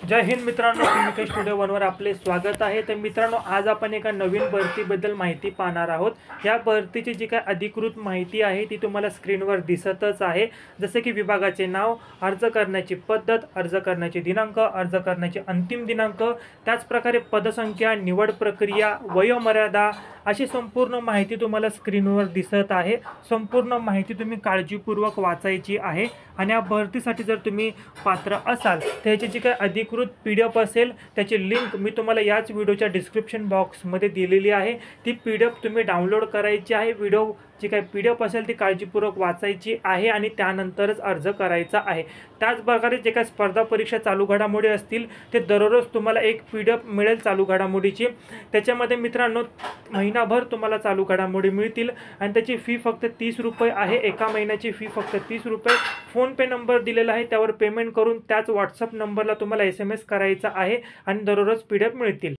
जय हिंद मित्रांनो, भूमिका स्टुडिओ वनवर आपले स्वागत आहे। तर मित्रांनो, आज आपण एका नवीन भरतीबद्दल माहिती पाहणार आहोत। या भरतीची जी काय अधिकृत माहिती आहे ती तुम्हाला स्क्रीनवर दिसतच आहे। जसे की विभागाचे नाव, अर्ज करण्याची पद्धत, अर्ज करण्याचे दिनांक, अर्ज करण्याचे अंतिम दिनांक, त्याच प्रकारे पदसंख्या, निवड प्रक्रिया, वयोमर्यादा अशी संपूर्ण माहिती तुम्हाला स्क्रीनवर दिसत आहे। संपूर्ण माहिती तुम्ही काळजीपूर्वक वाचायची आहे आणि या भरतीसाठी जर तुम्ही पात्र असाल तर याची जी काय अधिकृत PDF असेल त्याची लिंक मी तुम्हाला याच व्हिडिओच्या डिस्क्रिप्शन बॉक्समध्ये दिलेली आहे। ती PDF तुम्ही डाउनलोड करायची आहे। व्हिडिओ जी काय PDF असेल ती काळजीपूर्वक वाचायची आहे आणि त्यानंतरच अर्ज करायचा आहे। त्याच प्रकारे जे काही स्पर्धा परीक्षा चालू घडामोडी असतील ते दररोज तुम्हाला एक PDF मिळेल चालू घडामोडीची। त्याच्यामध्ये मित्रांनो महिनाभर तुम्हाला चालू घडामोडी मिळतील आणि त्याची फी फक्त 30 रुपये आहे। एका महिन्याची फी फक्त 30 रुपये। फोनपे नंबर दिलेला आहे, त्यावर पेमेंट करून त्याच व्हॉट्सअप नंबरला तुम्हाला SMS करायचा आहे आणि दररोज PDF मिळतील।